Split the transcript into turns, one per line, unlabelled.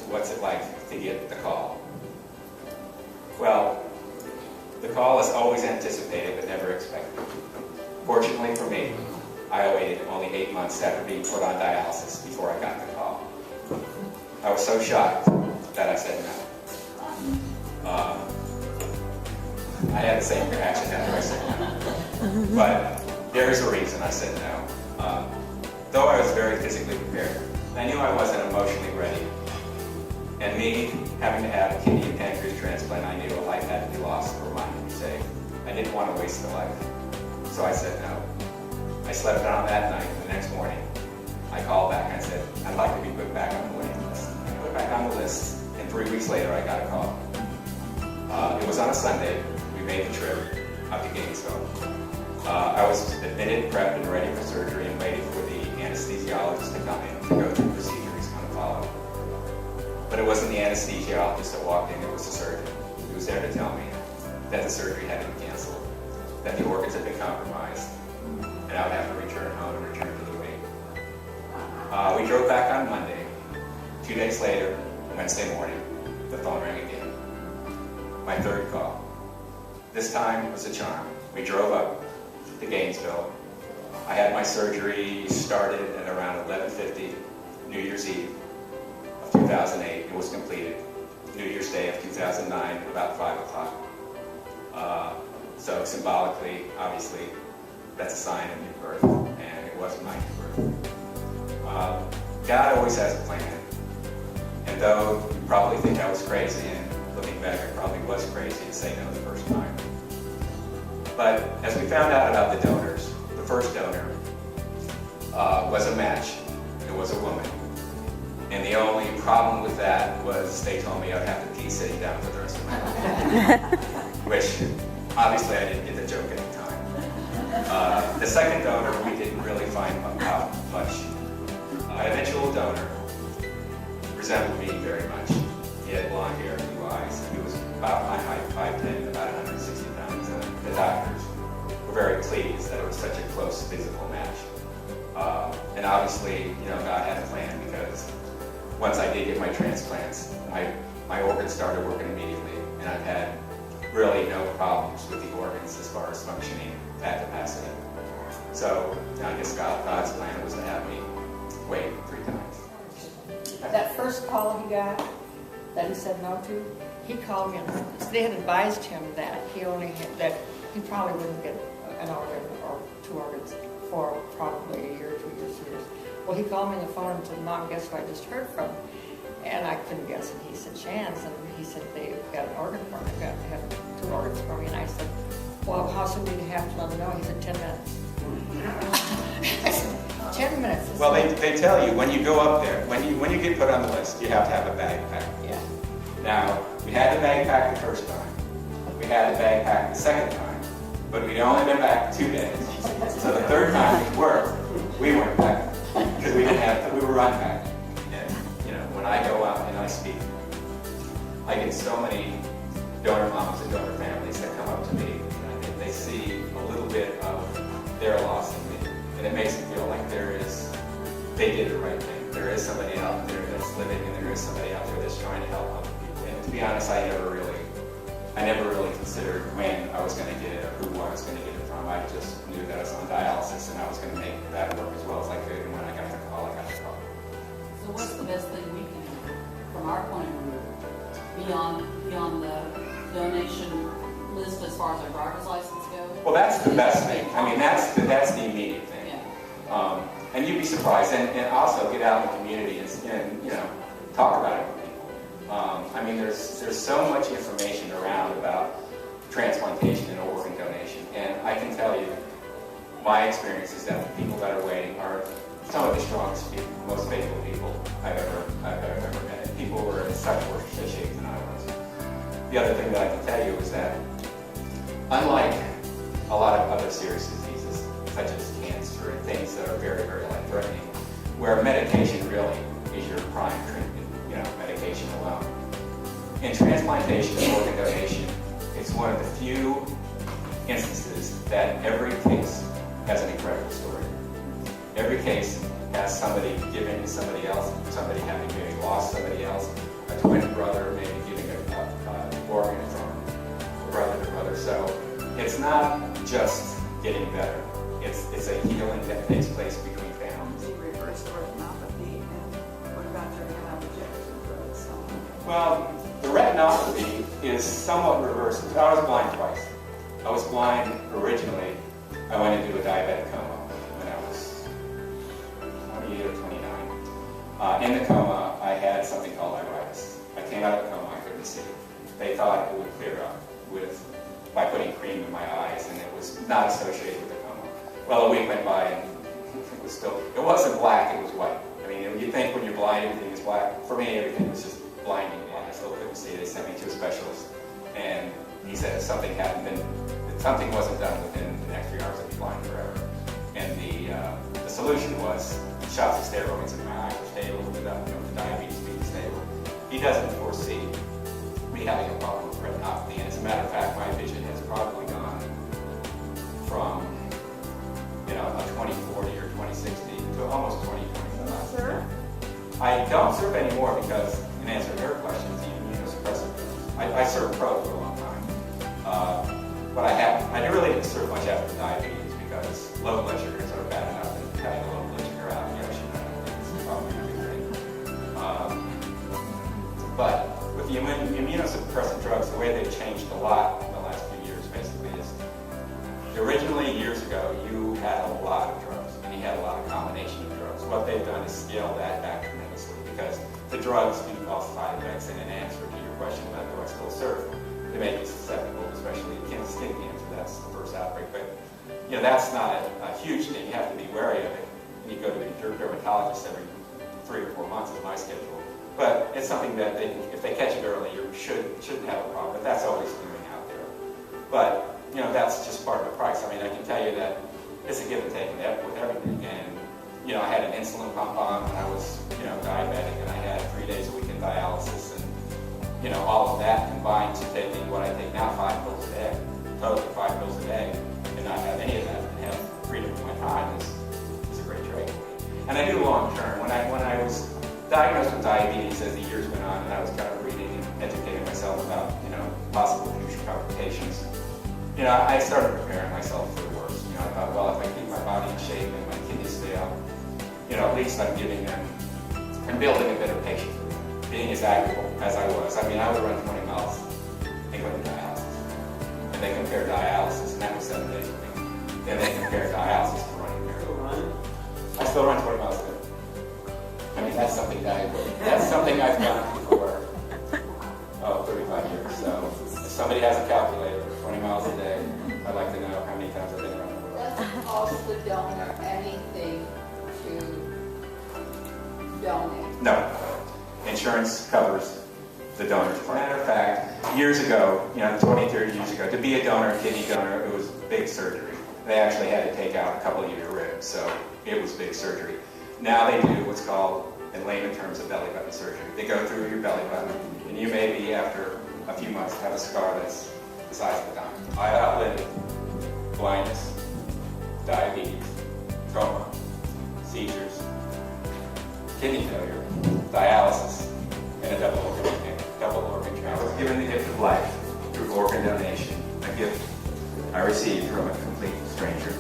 what's it like to get the call? Well, the call is always anticipated but never expected. Fortunately for me, I waited only 8 months after being put on dialysis before I got the call. I was so shocked that I said no. I had the same reaction after I said no. But there is a reason I said no. Though I was very physically prepared, I knew I wasn't emotionally ready. And me having to have a kidney and pancreas transplant, I knew a life had to be lost or mine to be saved. I didn't want to waste a life. So I said no. I slept on that night, and the next morning, I called back and I said, I'd like to be put back on the waiting list. I put back on the list, and 3 weeks later, I got a call. It was on a Sunday. We made the trip up to Gainesville. I was admitted, prepped, and ready for surgery and waiting for the anesthesiologist to come in to go through the procedure he's going to follow. But it wasn't the anesthesiologist that walked in, it was the surgeon. He was there to tell me that the surgery had been canceled, that the organs had been compromised, and I would have to return home and return to the wing. We drove back on Monday. 2 days later, Wednesday morning, the phone rang again. My third call. This time was a charm. We drove up to Gainesville. I had my surgery started at around 11:50, New Year's Eve of 2008. It was completed New Year's Day of 2009, about 5 o'clock. So symbolically, obviously, that's a sign of new birth, and it wasn't my new birth. God always has a plan. And though you probably think I was crazy, and looking back, I probably was crazy to say no the first time. But as we found out about the donors, the first donor was a match. It was a woman. And the only problem with that was they told me I'd have to pee sitting down for the rest of my life. Which, obviously, I didn't get the joke at the time. The second donor, we didn't really find out much. An eventual donor resembled me very much. He had blonde hair, blue eyes. He was about my height, 5'10", about 160 pounds. And the doctors were very pleased that it was such a close physical match. And obviously, God had a plan, because once I did get my transplants, my organs started working immediately, and I've had really no problems with the organs as far as functioning at capacity. So I guess God's plan was to have me wait 3 times.
That first call he got, that he said no to, he called me and they had advised him that he probably wouldn't get an organ or 2 organs for probably a year, 2 years, 3 years. Well, he called me on the phone and said, Mom, guess who I just heard from? And I couldn't guess, and he said, Chance, and he said, they've got an organ for me, they have 2 organs for me, and I said, well, how soon do you have to let them know? He said, 10 minutes. I said, 10 minutes.
Well, they tell you when you go up there, when you get put on the list, you have to have a bag packed.
Yeah.
Now, we had the bag packed the first time. We had the bag packed the second time, but we'd only been back 2 days. So the third time we weren't packed, because we were unpacked. And when I go out and I speak, I get so many donor moms and donor families that come up to me, and they see a little bit of their loss in me, and it makes me feel like they did the right thing. There is somebody out there that's living, and there is somebody out there that's trying to help other people. And to be honest, I never really considered when I was going to get it or who I was going to get it from. I just knew that I was on dialysis, and I was going to make that work as well as I could. And when I got the call, I got the call.
So what's the best thing we can do from our point of view beyond the donation list as far as our driver's license goes?
Well, that's the best thing. I mean, that's the immediate thing.
Yeah.
And you'd be surprised, and also get out in the community and talk about it with people. I mean, there's so much information around about transplantation and organ donation, and I can tell you, my experience is that the people that are waiting are some of the strongest people, most faithful people I've ever met. People who are in such worse shape than I was. The other thing that I can tell you is that, unlike a lot of other serious diseases, such as cancer and things that are very, very life-threatening, where medication really is your prime treatment, medication alone. In transplantation and organ donation, it's one of the few instances that every case has an incredible story. Every case has somebody giving to somebody else, somebody having maybe lost somebody else, a twin brother, maybe giving a organ from brother to brother. So it's not just getting better. It's a healing that takes place between families.
You reverse the retinopathy, and what about your anti-rejection drugs?
Well, the retinopathy is somewhat reversed. I was blind twice. I was blind originally. I went into a diabetic coma when I was 28 or 29. In the coma, I had something called iritis. I came out of the coma, I couldn't see. They thought it would clear up by putting cream in my eyes, and it was not associated with the coma. Well, a week went by, and it wasn't black, it was white. I mean, you think when you're blind, everything is black. For me, everything was just blinding blind. I still couldn't see. They sent me to a specialist, and he said if something wasn't done within the next 3 hours, I'd be blind forever. And the solution was shots of steroids, and my eyes were stable without the diabetes being stable. He doesn't foresee me having a problem with retinopathy, and as a matter of fact, my vision has probably gone from a 20/40 or 20/60 to almost 20/25.
Sir?
I don't serve anymore because, in answer to your questions, the immunosuppressive drugs. I served pro for a long time, but I really didn't serve much after diabetes because low blood sugars are bad enough, and having a low blood sugar out of the ocean, I don't think is probably a good thing. But with the immunosuppressive drugs, the way they've changed a lot in the last few years, basically, is originally, years ago, you had a lot of drugs, and you had a lot of combination of drugs. What they've done is scale that back tremendously because the drugs do cause side effects, and in answer to your question about do I still serve, they make you susceptible, especially to skin cancer. That's the first outbreak. But that's not a huge thing. You have to be wary of it. You go to a dermatologist every 3 or 4 months is my schedule. But it's something that if they catch it early, you shouldn't have a problem. But that's always looming out there. But that's just part of the price. I mean, I can tell you that it's a give and take with everything. And I had an insulin pump on when I was diabetic, and I had 3 days a week in dialysis, and all of that combined to taking what I take now, 5 pills a day, totally 5 pills a day, and not have any of that and have freedom of my time is a great trade. And I do long term. When I was diagnosed with diabetes as the years went on, and I was kind of reading and educating myself about possible future complications, I started preparing myself for the worst. I thought, well, if I keep my body in shape and my kidneys stay up, at least I'm giving them and building a better patient for them, being as active as I was. I mean, I would run 20 miles and go to dialysis. And they compared dialysis, and that was 7 days a week. Then they compared dialysis to running marathon. I still run 20 miles a day. I mean, that's something I've done for 35 years. So if somebody has a calculator, 20 miles a day, I'd like to know how many times I've been around the world.
Doesn't cost the donor anything to donate?
No. Insurance covers the donors. As a matter of fact, years ago, 20, 30 years ago, to be a donor, a kidney donor, it was big surgery. They actually had to take out a couple of your ribs, so it was big surgery. Now they do what's called, in layman terms, a belly button surgery. They go through your belly button, and you maybe, after a few months, have a scar that's the size of a dime. I outlived blindness, diabetes, trauma, seizures, kidney failure, dialysis, and a double organ transplant. I was given the gift of life through organ donation, a gift I received from a complete stranger.